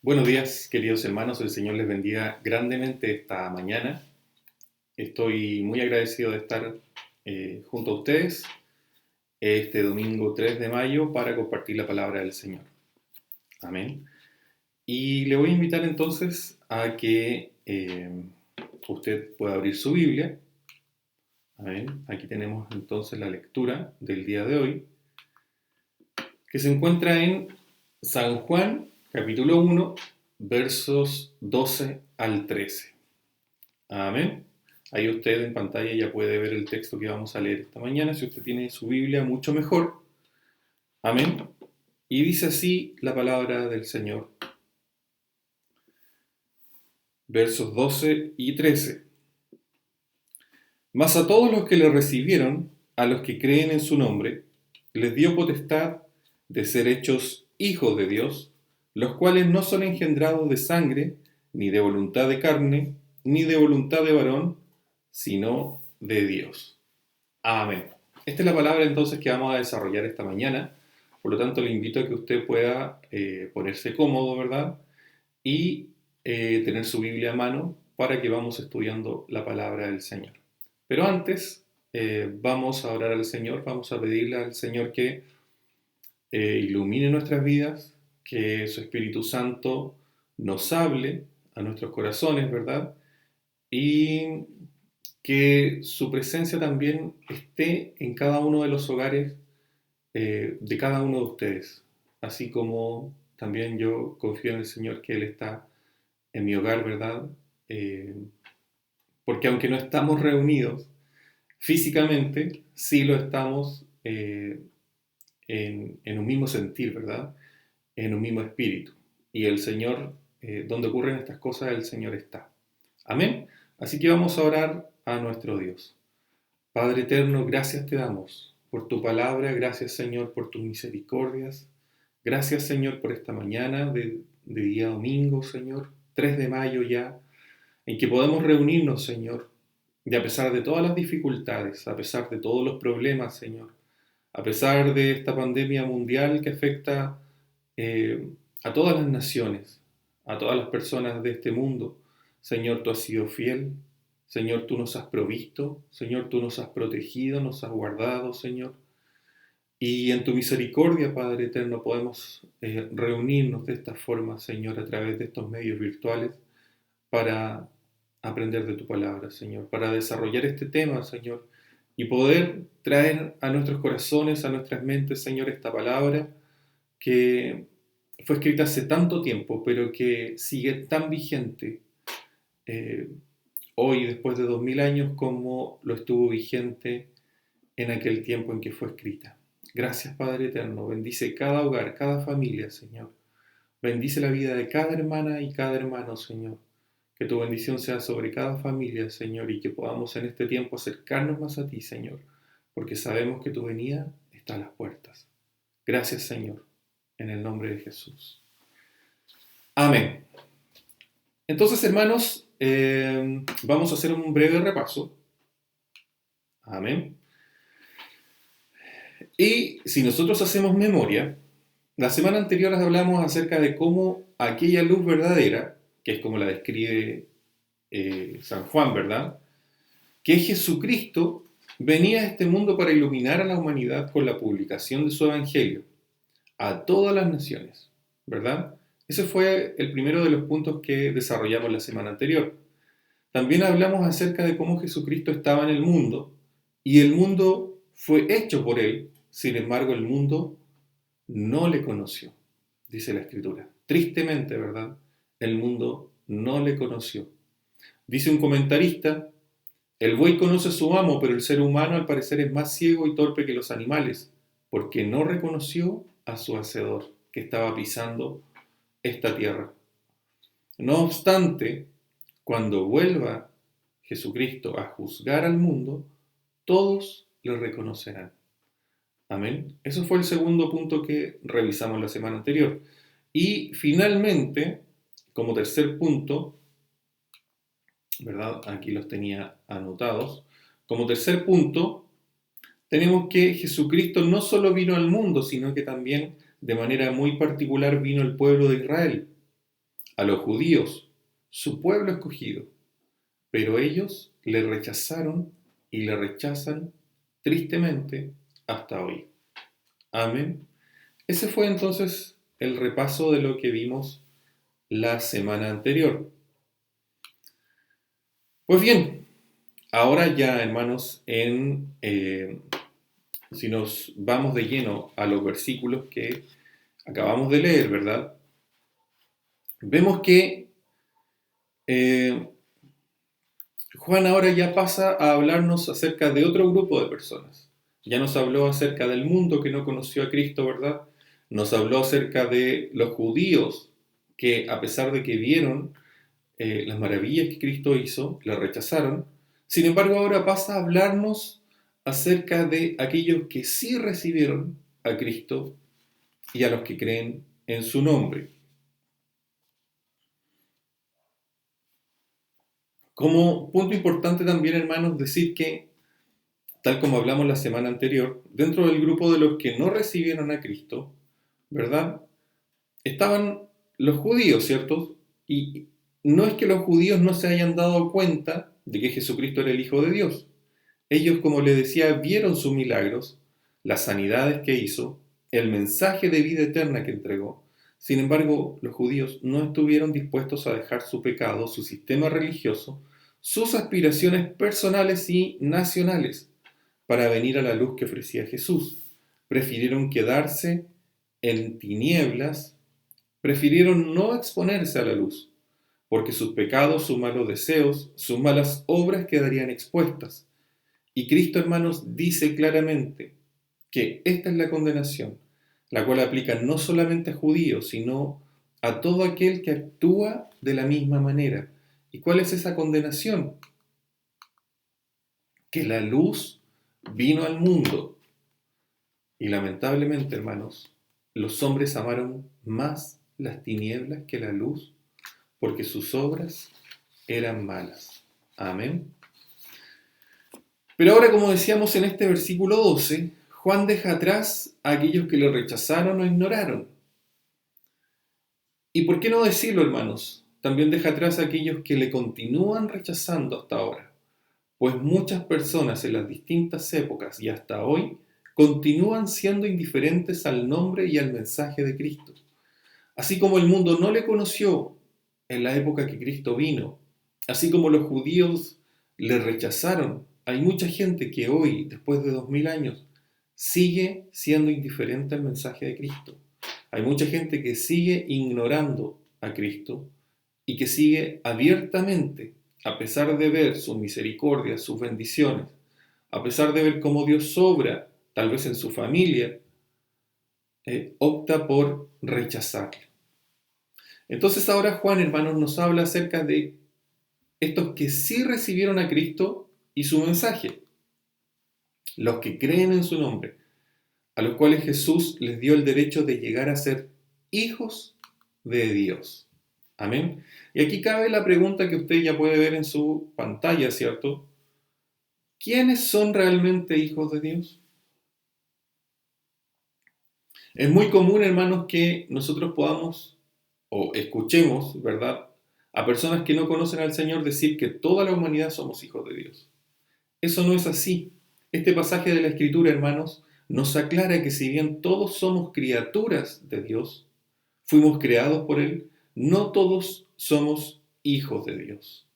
Buenos días, queridos hermanos. El Señor les bendiga grandemente esta mañana. Estoy muy agradecido de estar junto a ustedes este domingo 3 de mayo para compartir la palabra del Señor. Amén. Y le voy a invitar entonces a que usted pueda abrir su Biblia. Amén. Aquí tenemos entonces la lectura del día de hoy, que se encuentra en San Juan, capítulo 1, versos 12 al 13. Amén. Ahí usted en pantalla ya puede ver el texto que vamos a leer esta mañana. Si usted tiene su Biblia, mucho mejor. Amén. Y dice así la palabra del Señor. Versos 12 y 13. Mas a todos los que le recibieron, a los que creen en su nombre, les dio potestad de ser hechos hijos de Dios, los cuales no son engendrados de sangre, ni de voluntad de carne, ni de voluntad de varón, sino de Dios. Amén. Esta es la palabra entonces que vamos a desarrollar esta mañana. Por lo tanto, le invito a que usted pueda ponerse cómodo, ¿verdad? Y tener su Biblia a mano para que vamos estudiando la palabra del Señor. Pero antes, vamos a orar al Señor, vamos a pedirle al Señor que ilumine nuestras vidas, que su Espíritu Santo nos hable a nuestros corazones, ¿verdad? Y que su presencia también esté en cada uno de los hogares de cada uno de ustedes, así como también yo confío en el Señor que Él está en mi hogar, ¿verdad? Eh, porque aunque no estamos reunidos físicamente, sí lo estamos en un mismo sentir, ¿verdad? En un mismo espíritu. Y el Señor, donde ocurren estas cosas, el Señor está. Amén. Así que vamos a orar a nuestro Dios. Padre eterno, gracias te damos por tu palabra, gracias Señor por tus misericordias, gracias Señor por esta mañana de día domingo, Señor, 3 de mayo ya, en que podemos reunirnos, Señor, y a pesar de todas las dificultades, a pesar de todos los problemas, Señor, a pesar de esta pandemia mundial que afecta eh, a todas las naciones, a todas las personas de este mundo, Señor, tú has sido fiel. Señor, tú nos has provisto, Señor, tú nos has protegido, nos has guardado, Señor. Y en tu misericordia, Padre eterno, podemos reunirnos de esta forma, Señor, a través de estos medios virtuales para aprender de tu palabra, Señor, para desarrollar este tema, Señor, y poder traer a nuestros corazones, a nuestras mentes, Señor, esta palabra que fue escrita hace tanto tiempo, pero que sigue tan vigente eh, hoy, después de 2000 años, como lo estuvo vigente en aquel tiempo en que fue escrita. Gracias, Padre eterno. Bendice cada hogar, cada familia, Señor. Bendice la vida de cada hermana y cada hermano, Señor. Que tu bendición sea sobre cada familia, Señor, y que podamos en este tiempo acercarnos más a ti, Señor, porque sabemos que tu venida está a las puertas. Gracias, Señor, en el nombre de Jesús. Amén. Entonces, hermanos, vamos a hacer un breve repaso. Amén. Y si nosotros hacemos memoria, la semana anterior hablamos acerca de cómo aquella luz verdadera, que es como la describe San Juan, ¿verdad? Que es Jesucristo, venía a este mundo para iluminar a la humanidad con la publicación de su evangelio a todas las naciones, ¿verdad? Ese fue el primero de los puntos que desarrollamos la semana anterior. También hablamos acerca de cómo Jesucristo estaba en el mundo y el mundo fue hecho por él, sin embargo el mundo no le conoció, dice la Escritura. Tristemente, ¿verdad? El mundo no le conoció. Dice un comentarista, el buey conoce a su amo, pero el ser humano al parecer es más ciego y torpe que los animales, porque no reconoció a su hacedor que estaba pisando esta tierra. No obstante, cuando vuelva Jesucristo a juzgar al mundo, todos le reconocerán. Amén. Eso fue el segundo punto que revisamos la semana anterior. Y finalmente, como tercer punto, ¿verdad? Aquí los tenía anotados. Como tercer punto, tenemos que Jesucristo no solo vino al mundo, sino que también de manera muy particular vino al pueblo de Israel. a los judíos, su pueblo escogido, pero ellos le rechazaron y le rechazan tristemente hasta hoy. Amén. Ese fue entonces el repaso de lo que vimos la semana anterior. Pues bien, ahora ya, hermanos, si nos vamos de lleno a los versículos que acabamos de leer, ¿verdad? Vemos que Juan ahora ya pasa a hablarnos acerca de otro grupo de personas. Ya nos habló acerca del mundo que no conoció a Cristo, ¿verdad? Nos habló acerca de los judíos que, a pesar de que vieron las maravillas que Cristo hizo, le rechazaron. Sin embargo, ahora pasa a hablarnos acerca de aquellos que sí recibieron a Cristo y a los que creen en su nombre. Como punto importante también, hermanos, decir que, tal como hablamos la semana anterior, dentro del grupo de los que no recibieron a Cristo, ¿verdad? Estaban los judíos, ¿cierto? Y no es que los judíos no se hayan dado cuenta de que Jesucristo era el Hijo de Dios. Ellos, como les decía, vieron sus milagros, las sanidades que hizo, el mensaje de vida eterna que entregó. Sin embargo, los judíos no estuvieron dispuestos a dejar su pecado, su sistema religioso, sus aspiraciones personales y nacionales para venir a la luz que ofrecía Jesús. Prefirieron quedarse en tinieblas, prefirieron no exponerse a la luz, porque sus pecados, sus malos deseos, sus malas obras quedarían expuestas. Y Cristo, hermanos, dice claramente que esta es la condenación, la cual aplica no solamente a judíos, sino a todo aquel que actúa de la misma manera. ¿Y cuál es esa condenación? Que la luz vino al mundo. Y lamentablemente, hermanos, los hombres amaron más las tinieblas que la luz, porque sus obras eran malas. Amén. Pero ahora, como decíamos en este versículo 12, Juan deja atrás a aquellos que le rechazaron o ignoraron. ¿Y por qué no decirlo, hermanos? También deja atrás a aquellos que le continúan rechazando hasta ahora. Pues muchas personas en las distintas épocas y hasta hoy continúan siendo indiferentes al nombre y al mensaje de Cristo. Así como el mundo no le conoció en la época que Cristo vino, así como los judíos le rechazaron, hay mucha gente que hoy, después de 2000 años, sigue siendo indiferente al mensaje de Cristo. Hay mucha gente que sigue ignorando a Cristo y que sigue abiertamente, a pesar de ver sus misericordias, sus bendiciones, a pesar de ver cómo Dios obra, tal vez en su familia, opta por rechazarlo. Entonces ahora Juan, hermanos, nos habla acerca de estos que sí recibieron a Cristo y su mensaje, los que creen en su nombre, a los cuales Jesús les dio el derecho de llegar a ser hijos de Dios. Amén. Y aquí cabe la pregunta que usted ya puede ver en su pantalla, ¿cierto? ¿Quiénes son realmente hijos de Dios? Es muy común, hermanos, que nosotros podamos o escuchemos, ¿verdad?, a personas que no conocen al Señor decir que toda la humanidad somos hijos de Dios. Eso no es así. Este pasaje de la Escritura, hermanos, nos aclara que si bien todos somos criaturas de Dios, fuimos creados por Él, no todos somos hijos de Dios.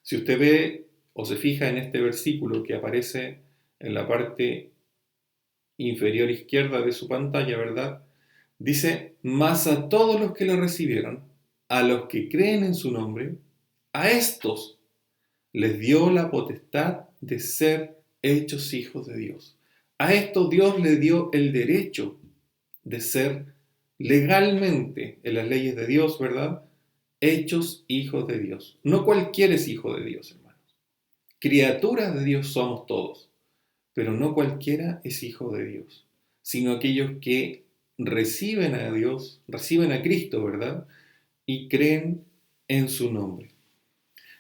Si usted ve o se fija en este versículo que aparece en la parte inferior izquierda de su pantalla, ¿verdad? Dice, mas a todos los que le recibieron, a los que creen en su nombre, a estos les dio la potestad de ser hechos hijos de Dios. A estos Dios les dio el derecho de ser legalmente, en las leyes de Dios, ¿verdad?, hechos hijos de Dios. No cualquiera es hijo de Dios, hermanos. Criaturas de Dios somos todos, pero no cualquiera es hijo de Dios, sino aquellos que reciben a Dios, reciben a Cristo, ¿verdad?, y creen en su nombre.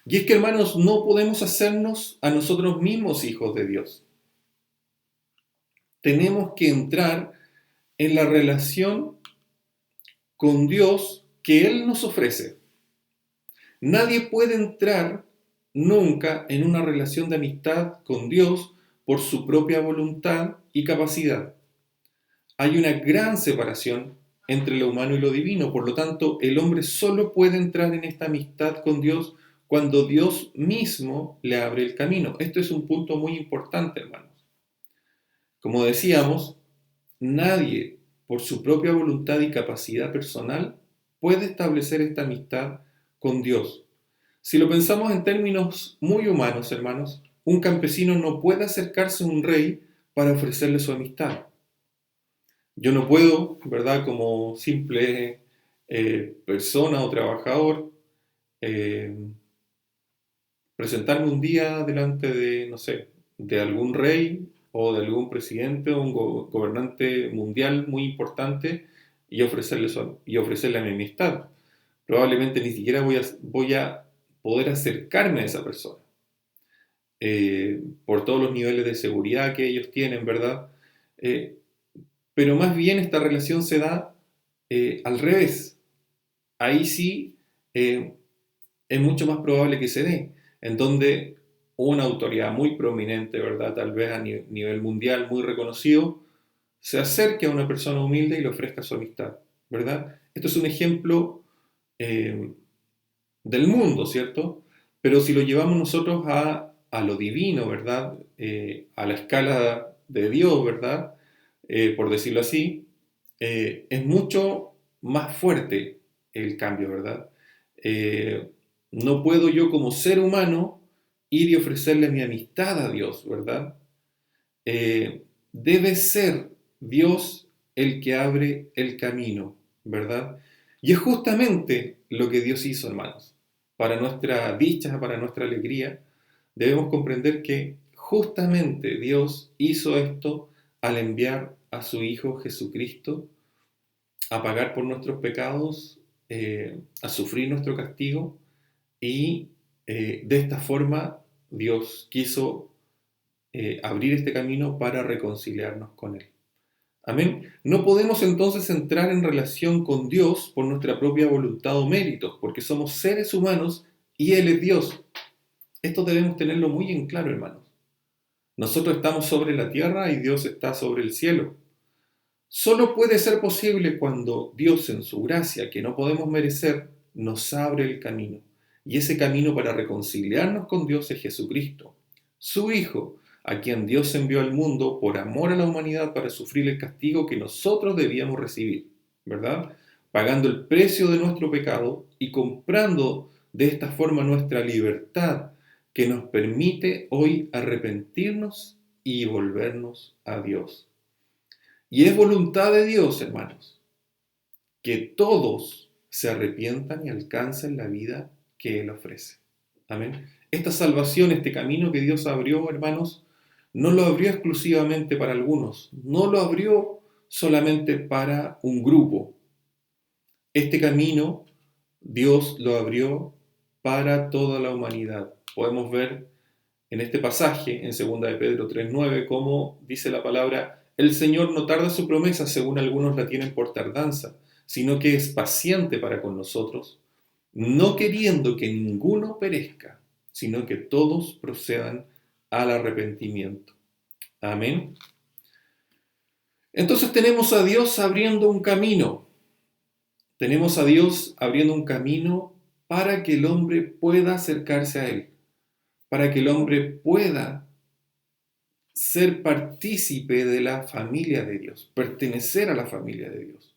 Y es que, hermanos, no podemos hacernos a nosotros mismos hijos de Dios. Tenemos que entrar en la relación con Dios que Él nos ofrece. Nadie puede entrar nunca en una relación de amistad con Dios por su propia voluntad y capacidad. Hay una gran separación entre lo humano y lo divino, por lo tanto, el hombre solo puede entrar en esta amistad con Dios cuando Dios mismo le abre el camino. Esto es un punto muy importante, hermanos. Como decíamos, nadie, por su propia voluntad y capacidad personal, puede establecer esta amistad con Dios. Si lo pensamos en términos muy humanos, hermanos, un campesino no puede acercarse a un rey para ofrecerle su amistad. Yo no puedo, ¿verdad?, como simple persona o trabajador, eh, presentarme un día delante de, no sé, de algún rey o de algún presidente o un gobernante mundial muy importante y ofrecerle mi amistad. Probablemente ni siquiera voy a poder acercarme a esa persona. Por todos los niveles de seguridad que ellos tienen, ¿verdad? Eh, pero más bien esta relación se da al revés. Ahí sí es mucho más probable que se dé, en donde una autoridad muy prominente, ¿verdad? Tal vez a nivel mundial muy reconocido, se acerque a una persona humilde y le ofrezca su amistad, ¿verdad? Esto es un ejemplo eh, del mundo, ¿cierto? Pero si lo llevamos nosotros a lo divino, ¿verdad? A la escala de Dios, ¿verdad? Por decirlo así, es mucho más fuerte el cambio, ¿verdad? Eh, no puedo yo como ser humano ir y ofrecerle mi amistad a Dios, ¿verdad? Debe ser Dios el que abre el camino, ¿verdad? Y es justamente lo que Dios hizo, hermanos. Para nuestra dicha, para nuestra alegría, debemos comprender que justamente Dios hizo esto al enviar a su Hijo Jesucristo a pagar por nuestros pecados, a sufrir nuestro castigo y de esta forma Dios quiso abrir este camino para reconciliarnos con Él. Amén. No podemos entonces entrar en relación con Dios por nuestra propia voluntad o méritos, porque somos seres humanos y Él es Dios. Esto debemos tenerlo muy en claro, hermanos. Nosotros estamos sobre la tierra y Dios está sobre el cielo. Solo puede ser posible cuando Dios, en su gracia, que no podemos merecer, nos abre el camino. Y ese camino para reconciliarnos con Dios es Jesucristo, su Hijo, a quien Dios envió al mundo por amor a la humanidad para sufrir el castigo que nosotros debíamos recibir, ¿verdad? Pagando el precio de nuestro pecado y comprando de esta forma nuestra libertad que nos permite hoy arrepentirnos y volvernos a Dios. Y es voluntad de Dios, hermanos, que todos se arrepientan y alcancen la vida que Él ofrece. Amén. Esta salvación, este camino que Dios abrió, hermanos, no lo abrió exclusivamente para algunos, no lo abrió solamente para un grupo. Este camino Dios lo abrió para toda la humanidad. Podemos ver en este pasaje, en 2 de Pedro 3:9, cómo dice la palabra: el Señor no tarda su promesa, según algunos la tienen por tardanza, sino que es paciente para con nosotros, no queriendo que ninguno perezca, sino que todos procedan al arrepentimiento. Amén. Entonces tenemos a Dios abriendo un camino. Tenemos a Dios abriendo un camino para que el hombre pueda acercarse a Él, para que el hombre pueda ser partícipe de la familia de Dios, pertenecer a la familia de Dios.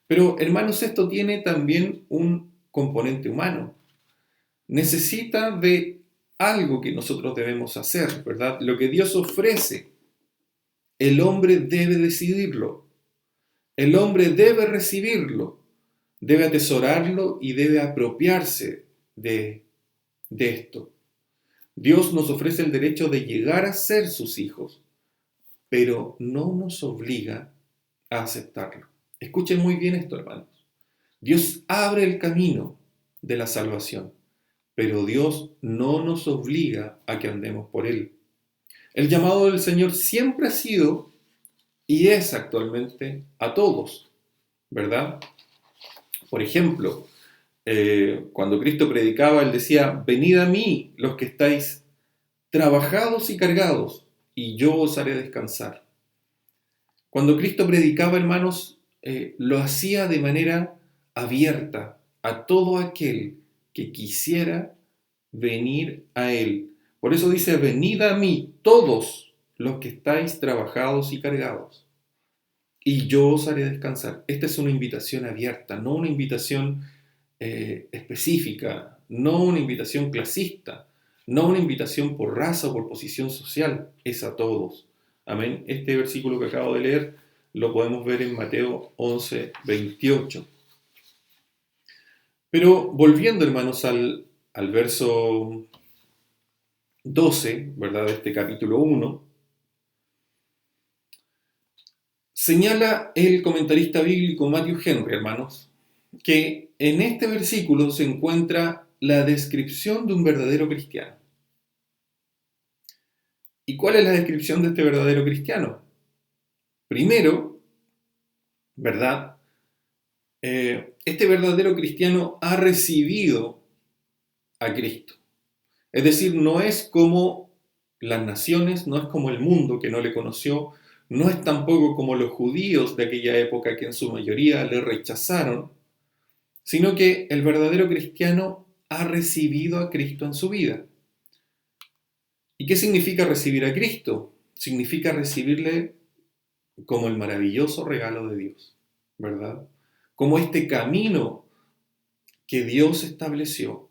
Pero, hermanos, esto tiene también un componente humano. Necesita de algo que nosotros debemos hacer, ¿verdad? Lo que Dios ofrece, el hombre debe decidirlo. El hombre debe recibirlo, debe atesorarlo y debe apropiarse de esto. Dios nos ofrece el derecho de llegar a ser sus hijos, pero no nos obliga a aceptarlo. Escuchen muy bien esto, hermanos. Dios abre el camino de la salvación, pero Dios no nos obliga a que andemos por él. El llamado del Señor siempre ha sido y es actualmente a todos, ¿verdad? Por ejemplo, cuando Cristo predicaba, Él decía, venid a mí los que estáis trabajados y cargados, y yo os haré descansar. Cuando Cristo predicaba, hermanos, lo hacía de manera abierta a todo aquel que quisiera venir a Él. Por eso dice, venid a mí todos los que estáis trabajados y cargados, y yo os haré descansar. Esta es una invitación abierta, no una invitación específica, no una invitación clasista, no una invitación por raza o por posición social, es a todos. Amén. Este versículo que acabo de leer lo podemos ver en Mateo 11, 28. Pero volviendo, hermanos, al verso 12, ¿verdad? De este capítulo 1, señala el comentarista bíblico Matthew Henry, hermanos, que en este versículo se encuentra la descripción de un verdadero cristiano. ¿Y cuál es la descripción de este verdadero cristiano? Primero, ¿verdad? Este verdadero cristiano ha recibido a Cristo. Es decir, no es como las naciones, no es como el mundo que no le conoció, no es tampoco como los judíos de aquella época que en su mayoría le rechazaron, sino que el verdadero cristiano ha recibido a Cristo en su vida. ¿Y qué significa recibir a Cristo? Significa recibirle como el maravilloso regalo de Dios, ¿verdad? Como este camino que Dios estableció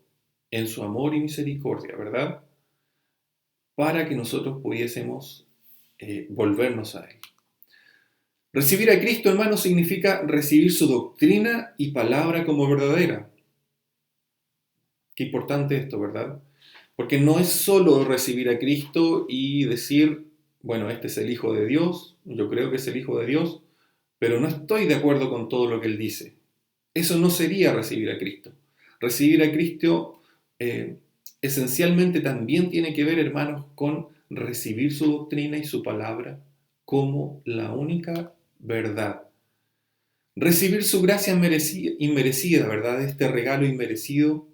en su amor y misericordia, ¿verdad? Para que nosotros pudiésemos volvernos a Él. Recibir a Cristo, hermano, significa recibir su doctrina y palabra como verdadera. Qué importante esto, ¿verdad? Porque no es solo recibir a Cristo y decir, bueno, este es el Hijo de Dios, yo creo que es el Hijo de Dios, pero no estoy de acuerdo con todo lo que Él dice. Eso no sería recibir a Cristo. Recibir a Cristo esencialmente también tiene que ver, hermanos, con recibir su doctrina y su palabra como la única verdad. Recibir su gracia inmerecida, ¿verdad? Este regalo inmerecido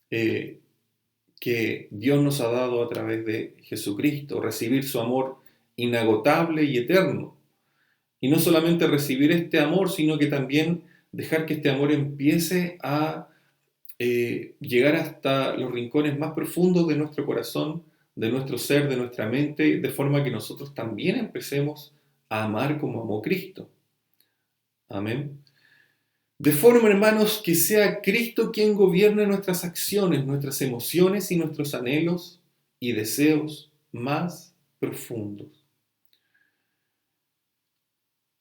que Dios nos ha dado a través de Jesucristo. Recibir su amor inagotable y eterno. Y no solamente recibir este amor, sino que también dejar que este amor empiece a llegar hasta los rincones más profundos de nuestro corazón, de nuestro ser, de nuestra mente, de forma que nosotros también empecemos a amar como amó Cristo. Amén. De forma, hermanos, que sea Cristo quien gobierne nuestras acciones, nuestras emociones y nuestros anhelos y deseos más profundos.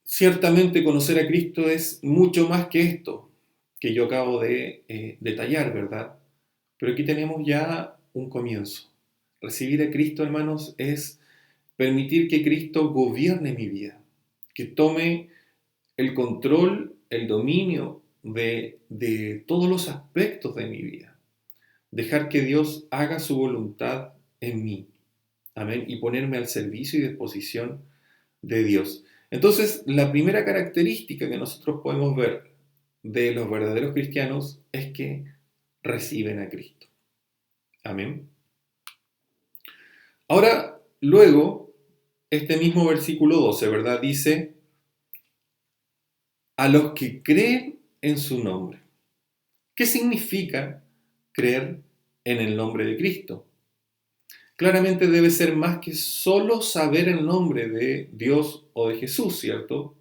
Ciertamente conocer a Cristo es mucho más que esto que yo acabo de detallar, ¿verdad? Pero aquí tenemos ya un comienzo. Recibir a Cristo, hermanos, es permitir que Cristo gobierne mi vida, que tome el control, el dominio de todos los aspectos de mi vida. Dejar que Dios haga su voluntad en mí. Amén. Y ponerme al servicio y disposición de Dios. Entonces, la primera característica que nosotros podemos ver de los verdaderos cristianos es que reciben a Cristo. Amén. Ahora, luego, este mismo versículo 12, ¿verdad? Dice, a los que creen en su nombre. ¿Qué significa creer en el nombre de Cristo? Claramente debe ser más que solo saber el nombre de Dios o de Jesús, ¿cierto?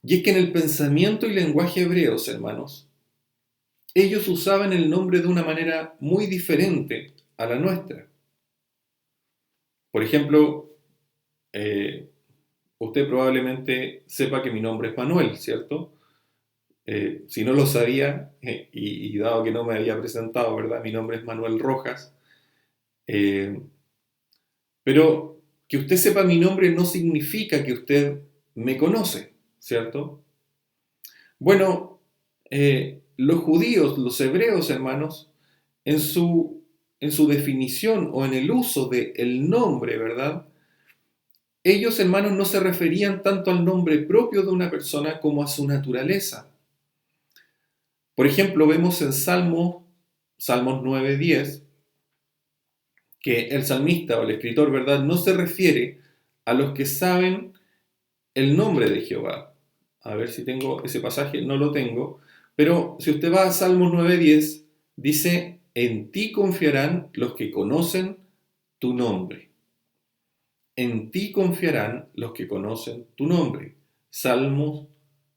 Y es que en el pensamiento y lenguaje hebreos, hermanos, ellos usaban el nombre de una manera muy diferente a la nuestra. Por ejemplo, usted probablemente sepa que mi nombre es Manuel, ¿cierto? Si no lo sabía, y dado que no me había presentado, ¿verdad? Mi nombre es Manuel Rojas. Pero que usted sepa mi nombre no significa que usted me conoce, ¿cierto? Bueno, los judíos, los hebreos, hermanos, en su definición o en el uso del nombre, ¿verdad? Ellos, hermanos, no se referían tanto al nombre propio de una persona como a su naturaleza. Por ejemplo, vemos en Salmos 9:10, que el salmista o el escritor, ¿verdad?, no se refiere a los que saben el nombre de Jehová. A ver si tengo ese pasaje, no lo tengo, pero si usted va a Salmos 9:10, dice, en ti confiarán los que conocen tu nombre. En ti confiarán los que conocen tu nombre. Salmos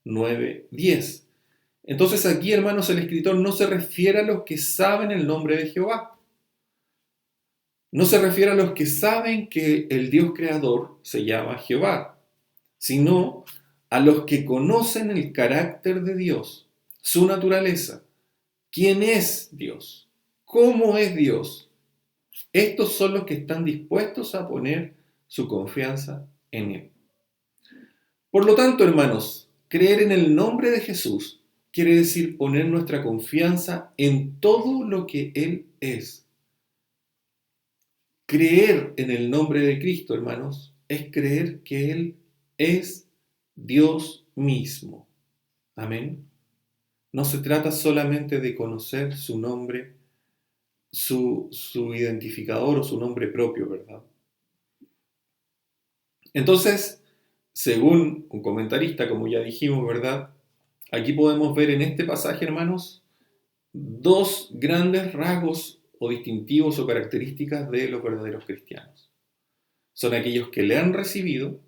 9:10. Entonces aquí, hermanos, el escritor no se refiere a los que saben el nombre de Jehová. No se refiere a los que saben que el Dios creador se llama Jehová, sino a los que conocen el carácter de Dios, su naturaleza, quién es Dios, cómo es Dios. Estos son los que están dispuestos a poner su confianza en Él. Por lo tanto, hermanos, creer en el nombre de Jesús quiere decir poner nuestra confianza en todo lo que Él es. Creer en el nombre de Cristo, hermanos, es creer que Él es Dios mismo. Amén. No se trata solamente de conocer su nombre, su identificador o su nombre propio, ¿verdad? Entonces, según un comentarista, como ya dijimos, ¿verdad? Aquí podemos ver en este pasaje, hermanos, dos grandes rasgos o distintivos o características de los verdaderos cristianos. Son aquellos que le han recibido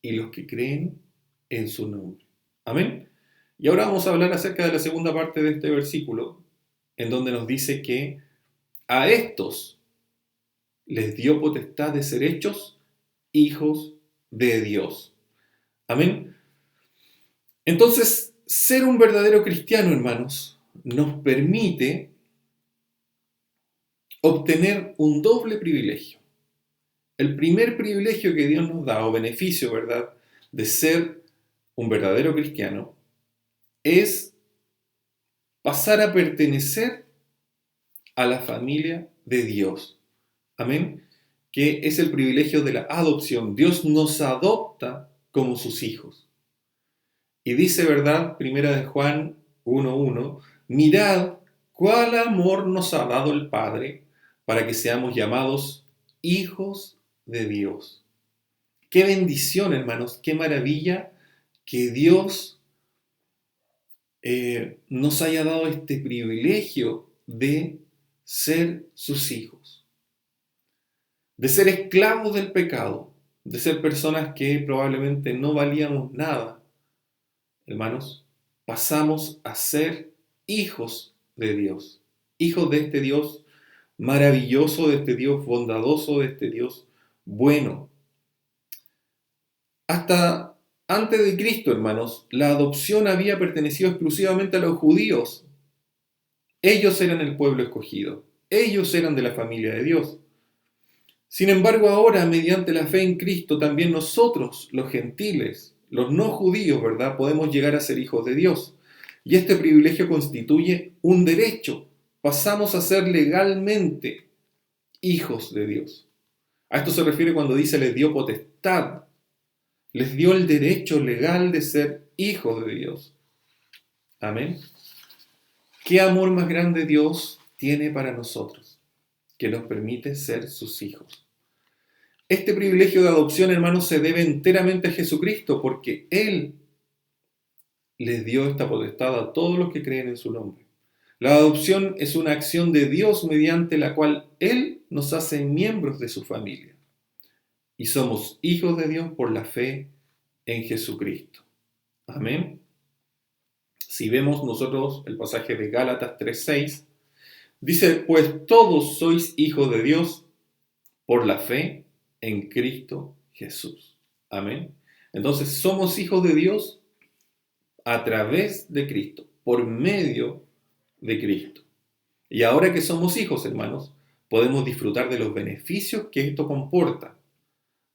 y los que creen en su nombre. Amén. Y ahora vamos a hablar acerca de la segunda parte de este versículo, en donde nos dice que a estos les dio potestad de ser hechos hijos de Dios. Amén. Entonces, ser un verdadero cristiano, hermanos, nos permite obtener un doble privilegio. El primer privilegio que Dios nos da, o beneficio, ¿verdad?, de ser un verdadero cristiano, es pasar a pertenecer a la familia de Dios. Amén. Que es el privilegio de la adopción. Dios nos adopta como sus hijos. Y dice, ¿verdad? Primera de Juan 1:1, mirad cuál amor nos ha dado el Padre para que seamos llamados hijos de Dios. Qué bendición, hermanos, qué maravilla que Dios nos haya dado este privilegio de ser sus hijos, de ser esclavos del pecado, de ser personas que probablemente no valíamos nada. Hermanos, pasamos a ser hijos de Dios, hijos de este Dios maravilloso, de este Dios bondadoso, de este Dios bueno. Hasta antes de Cristo, hermanos, la adopción había pertenecido exclusivamente a los judíos. Ellos eran el pueblo escogido, ellos eran de la familia de Dios. Sin embargo, ahora, mediante la fe en Cristo, también nosotros, los gentiles, los no judíos, ¿verdad?, podemos llegar a ser hijos de Dios. Y este privilegio constituye un derecho. Pasamos a ser legalmente hijos de Dios. A esto se refiere cuando dice les dio potestad. Les dio el derecho legal de ser hijos de Dios. Amén. ¿Qué amor más grande Dios tiene para nosotros, que nos permite ser sus hijos? Este privilegio de adopción, hermanos, se debe enteramente a Jesucristo, porque Él les dio esta potestad a todos los que creen en su nombre. La adopción es una acción de Dios mediante la cual Él nos hace miembros de su familia. Y somos hijos de Dios por la fe en Jesucristo. Amén. Si vemos nosotros el pasaje de Gálatas 3:6, dice, pues todos sois hijos de Dios por la fe en Cristo Jesús. Amén. Entonces somos hijos de Dios a través de Cristo, por medio de Cristo. Y ahora que somos hijos, hermanos, podemos disfrutar de los beneficios que esto comporta.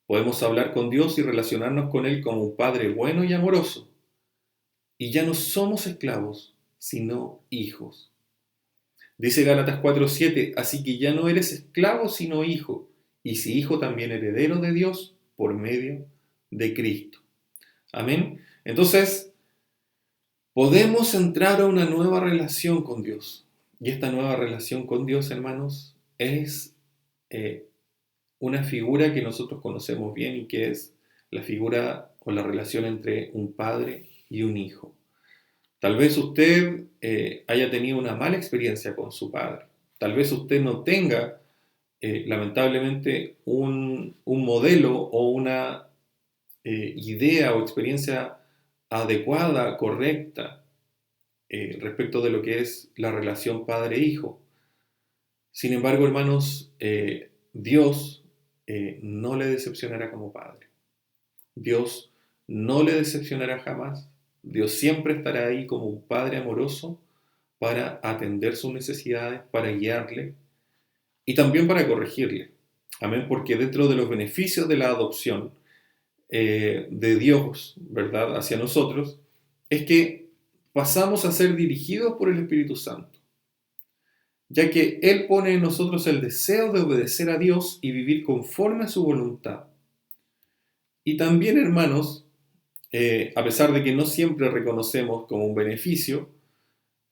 Podemos hablar con Dios y relacionarnos con Él como un Padre bueno y amoroso. Y ya no somos esclavos, sino hijos. Dice Gálatas 4:7, así que ya no eres esclavo, sino hijo, y si hijo también heredero de Dios por medio de Cristo. Amén. Entonces, podemos entrar a una nueva relación con Dios. Y esta nueva relación con Dios, hermanos, es una figura que nosotros conocemos bien y que es la figura o la relación entre un padre y un hijo. Tal vez usted haya tenido una mala experiencia con su padre. Tal vez usted no tenga, lamentablemente, un modelo o una idea o experiencia adecuada, correcta, respecto de lo que es la relación padre-hijo. Sin embargo, hermanos, Dios no le decepcionará como padre. Dios no le decepcionará jamás. Dios siempre estará ahí como un padre amoroso para atender sus necesidades, para guiarle y también para corregirle. Amén, porque dentro de los beneficios de la adopción de Dios, ¿verdad?, hacia nosotros, es que pasamos a ser dirigidos por el Espíritu Santo, ya que Él pone en nosotros el deseo de obedecer a Dios y vivir conforme a su voluntad. Y también, hermanos, a pesar de que no siempre reconocemos como un beneficio,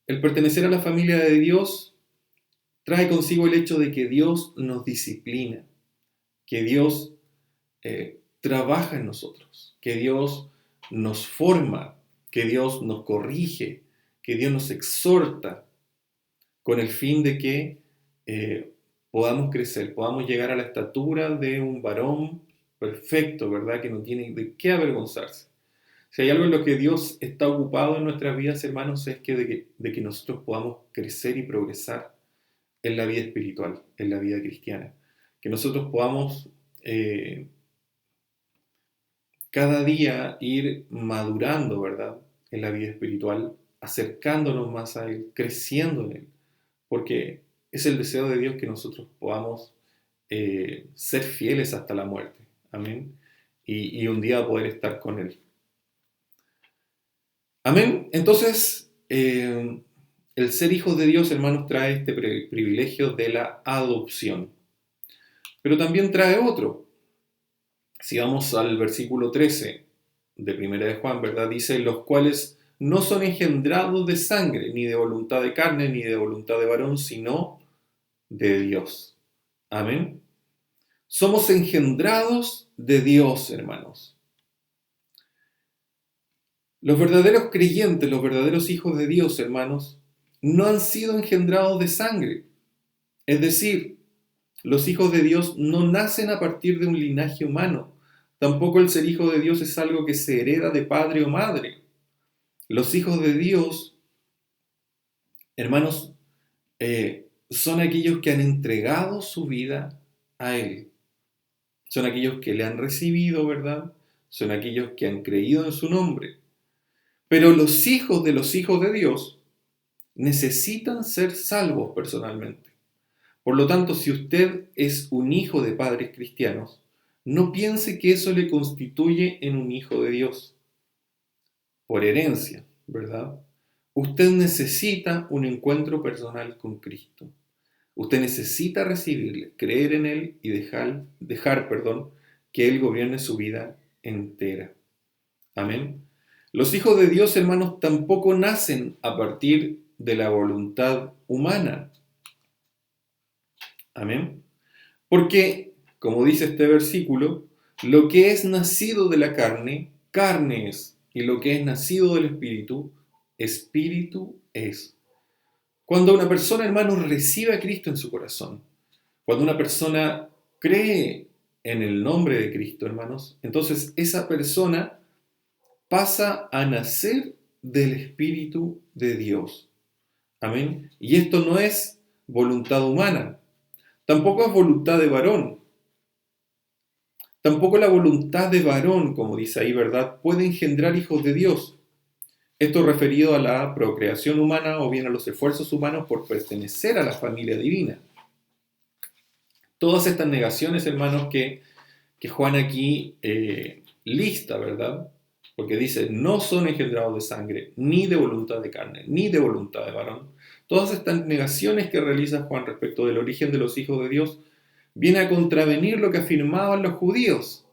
el pertenecer a la familia de Dios trae consigo el hecho de que Dios nos disciplina, que Dios trabaja en nosotros, que Dios nos forma, que Dios nos corrige, que Dios nos exhorta, con el fin de que podamos crecer, podamos llegar a la estatura de un varón perfecto, ¿verdad? Que no tiene de qué avergonzarse. Si hay algo en lo que Dios está ocupado en nuestras vidas, hermanos, es de que nosotros podamos crecer y progresar en la vida espiritual, en la vida cristiana. Que nosotros podamos cada día ir madurando, ¿verdad?, en la vida espiritual, acercándonos más a Él, creciendo en Él. Porque es el deseo de Dios que nosotros podamos ser fieles hasta la muerte. Amén. Y un día poder estar con Él. Amén. Entonces, el ser hijos de Dios, hermanos, trae este privilegio de la adopción. Pero también trae otro. Si vamos al versículo 13 de Primera de Juan, ¿verdad? Dice, los cuales no son engendrados de sangre, ni de voluntad de carne, ni de voluntad de varón, sino de Dios. Amén. Somos engendrados de Dios, hermanos. Los verdaderos creyentes, los verdaderos hijos de Dios, hermanos, no han sido engendrados de sangre. Es decir, los hijos de Dios no nacen a partir de un linaje humano. Tampoco el ser hijo de Dios es algo que se hereda de padre o madre. Los hijos de Dios, hermanos, son aquellos que han entregado su vida a Él. Son aquellos que le han recibido, ¿verdad? Son aquellos que han creído en su nombre. Pero los hijos de Dios necesitan ser salvos personalmente. Por lo tanto, si usted es un hijo de padres cristianos, no piense que eso le constituye en un hijo de Dios por herencia, ¿verdad? Usted necesita un encuentro personal con Cristo. Usted necesita recibirle, creer en Él y dejar, que Él gobierne su vida entera. Amén. Los hijos de Dios, hermanos, tampoco nacen a partir de la voluntad humana. Amén. Porque, como dice este versículo, lo que es nacido de la carne, carne es, y lo que es nacido del Espíritu, Espíritu es. Cuando una persona, hermanos, recibe a Cristo en su corazón, cuando una persona cree en el nombre de Cristo, hermanos, entonces esa persona pasa a nacer del Espíritu de Dios. Amén. Y esto no es voluntad humana, tampoco es voluntad de varón. Tampoco la voluntad de varón, como dice ahí, ¿verdad?, puede engendrar hijos de Dios. Esto referido a la procreación humana o bien a los esfuerzos humanos por pertenecer a la familia divina. Todas estas negaciones, hermanos, que Juan aquí lista, ¿verdad? Porque dice, no son engendrados de sangre, ni de voluntad de carne, ni de voluntad de varón. Todas estas negaciones que realiza Juan respecto del origen de los hijos de Dios viene a contravenir lo que afirmaban los judíos,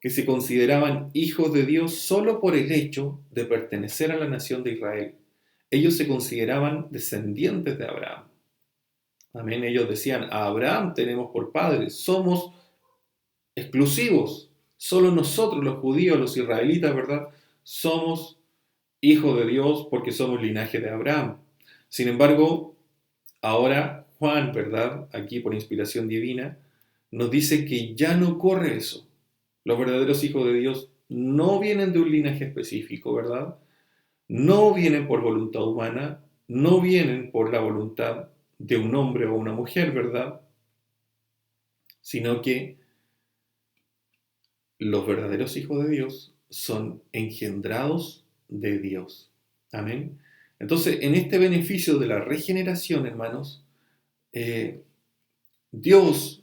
que se consideraban hijos de Dios solo por el hecho de pertenecer a la nación de Israel. Ellos se consideraban descendientes de Abraham. Amén. Ellos decían, a Abraham tenemos por padre, somos exclusivos. Solo nosotros, los judíos, los israelitas, ¿verdad? Somos hijos de Dios porque somos linaje de Abraham. Sin embargo, ahora Juan, ¿verdad? Aquí por inspiración divina, nos dice que ya no ocurre eso. Los verdaderos hijos de Dios no vienen de un linaje específico, ¿verdad? No vienen por voluntad humana, no vienen por la voluntad de un hombre o una mujer, ¿verdad? Sino que los verdaderos hijos de Dios son engendrados de Dios. Amén. Entonces, en este beneficio de la regeneración, hermanos, Dios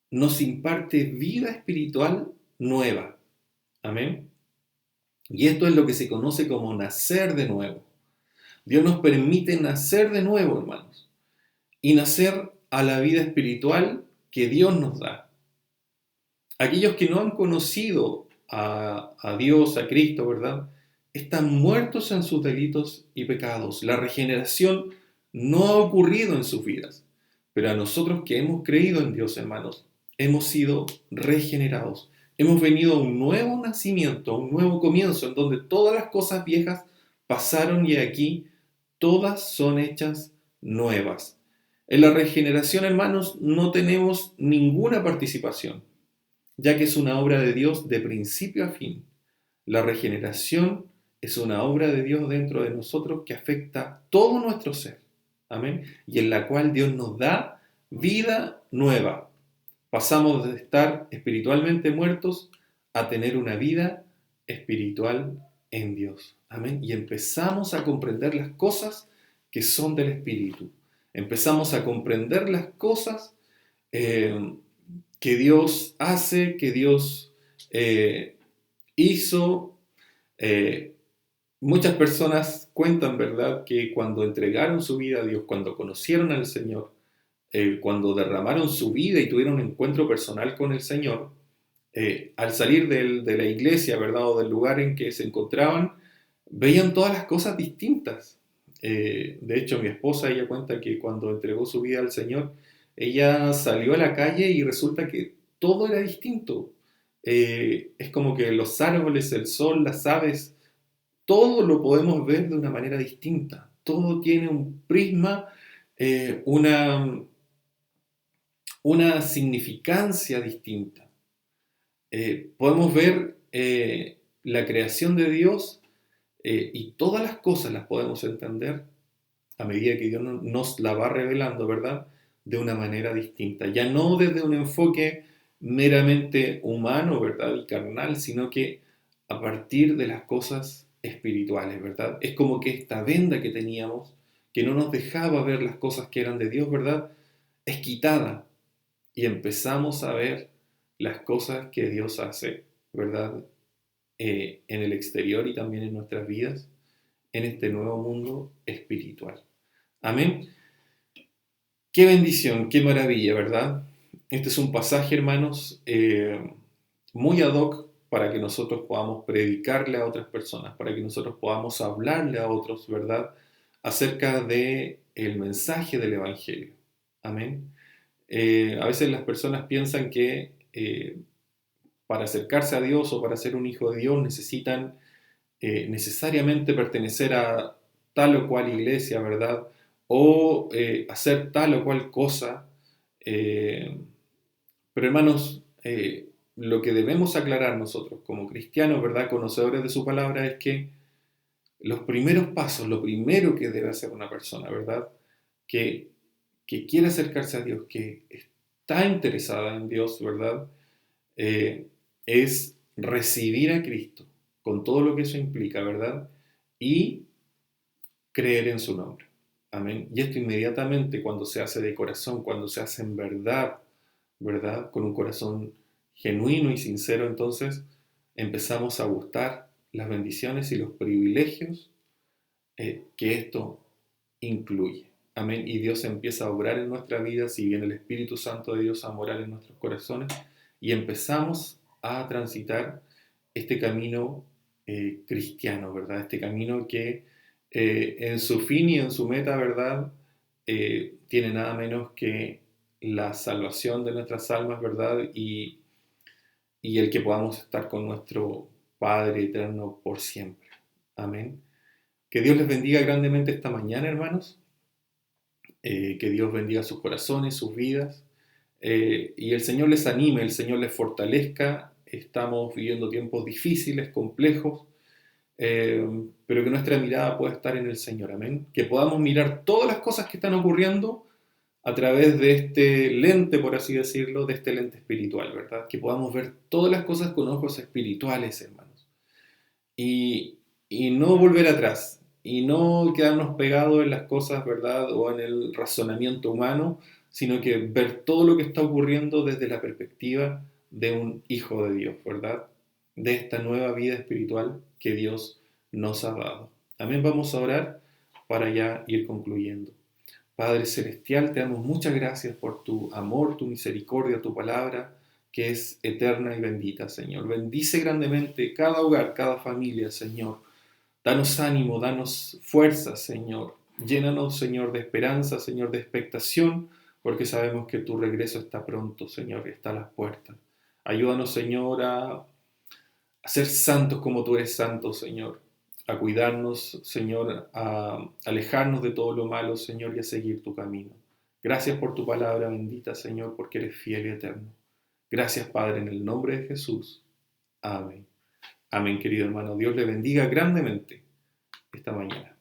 nos imparte vida espiritual nueva. Amén. Y esto es lo que se conoce como nacer de nuevo. Dios nos permite nacer de nuevo, hermanos, y nacer a la vida espiritual que Dios nos da. Aquellos que no han conocido a Dios, a Cristo, ¿verdad? Están muertos en sus delitos y pecados. La regeneración no ha ocurrido en sus vidas. Pero a nosotros que hemos creído en Dios, hermanos, hemos sido regenerados. Hemos venido a un nuevo nacimiento, a un nuevo comienzo, en donde todas las cosas viejas pasaron y aquí todas son hechas nuevas. En la regeneración, hermanos, no tenemos ninguna participación, ya que es una obra de Dios de principio a fin. La regeneración es una obra de Dios dentro de nosotros que afecta todo nuestro ser. Amén. Y en la cual Dios nos da vida nueva. Pasamos de estar espiritualmente muertos a tener una vida espiritual en Dios. Amén. Y empezamos a comprender las cosas que son del Espíritu. Empezamos a comprender las cosas que Dios hace, que Dios hizo. Muchas personas cuentan, ¿verdad?, que cuando entregaron su vida a Dios, cuando conocieron al Señor, cuando derramaron su vida y tuvieron un encuentro personal con el Señor, al salir de la iglesia, ¿verdad?, o del lugar en que se encontraban, veían todas las cosas distintas. De hecho, mi esposa, ella cuenta que cuando entregó su vida al Señor, ella salió a la calle y resulta que todo era distinto. Es como que los árboles, el sol, las aves, todo lo podemos ver de una manera distinta. Todo tiene un prisma, una significancia distinta. Podemos ver la creación de Dios y todas las cosas las podemos entender a medida que Dios nos la va revelando, ¿verdad? De una manera distinta. Ya no desde un enfoque meramente humano, ¿verdad? Y carnal, sino que a partir de las cosas espirituales, ¿verdad? Es como que esta venda que teníamos, que no nos dejaba ver las cosas que eran de Dios, ¿verdad? Es quitada y empezamos a ver las cosas que Dios hace, ¿verdad? En el exterior y también en nuestras vidas, en este nuevo mundo espiritual. Amén. Qué bendición, qué maravilla, ¿verdad? Este es un pasaje, hermanos, muy ad hoc para que nosotros podamos predicarle a otras personas, para que nosotros podamos hablarle a otros, ¿verdad?, acerca de el mensaje del Evangelio. Amén. A veces las personas piensan que para acercarse a Dios o para ser un hijo de Dios necesitan necesariamente pertenecer a tal o cual iglesia, ¿verdad? O hacer tal o cual cosa. Pero hermanos, lo que debemos aclarar nosotros como cristianos, ¿verdad?, conocedores de su palabra, es que los primeros pasos, lo primero que debe hacer una persona, ¿verdad?, que quiere acercarse a Dios, que está interesada en Dios, ¿verdad?, es recibir a Cristo con todo lo que eso implica, ¿verdad?, y creer en su nombre. Amén. Y esto inmediatamente, cuando se hace de corazón, cuando se hace en verdad, ¿verdad?, con un corazón genuino y sincero, entonces empezamos a gustar las bendiciones y los privilegios que esto incluye. Amén. Y Dios empieza a obrar en nuestra vida, si viene el Espíritu Santo de Dios a morar en nuestros corazones, y empezamos a transitar este camino cristiano, ¿verdad? Este camino que en su fin y en su meta, ¿verdad? Tiene nada menos que la salvación de nuestras almas, ¿verdad? Y el que podamos estar con nuestro Padre eterno por siempre. Amén. Que Dios les bendiga grandemente esta mañana, hermanos. Que Dios bendiga sus corazones, sus vidas. Y el Señor les anime, el Señor les fortalezca. Estamos viviendo tiempos difíciles, complejos, pero que nuestra mirada pueda estar en el Señor. Amén. Que podamos mirar todas las cosas que están ocurriendo a través de este lente, por así decirlo, de este lente espiritual, ¿verdad? Que podamos ver todas las cosas con ojos espirituales, hermanos. Y, y no volver atrás, y no quedarnos pegados en las cosas, ¿verdad? O en el razonamiento humano, sino que ver todo lo que está ocurriendo desde la perspectiva de un hijo de Dios, ¿verdad? De esta nueva vida espiritual que Dios nos ha dado. También vamos a orar para ya ir concluyendo. Padre Celestial, te damos muchas gracias por tu amor, tu misericordia, tu palabra, que es eterna y bendita, Señor. Bendice grandemente cada hogar, cada familia, Señor. Danos ánimo, danos fuerza, Señor. Llénanos, Señor, de esperanza, Señor, de expectación, porque sabemos que tu regreso está pronto, Señor, y está a las puertas. Ayúdanos, Señor, a ser santos como tú eres santo, Señor, a cuidarnos, Señor, a alejarnos de todo lo malo, Señor, y a seguir tu camino. Gracias por tu palabra bendita, Señor, porque eres fiel y eterno. Gracias, Padre, en el nombre de Jesús. Amén. Amén, querido hermano. Dios le bendiga grandemente esta mañana.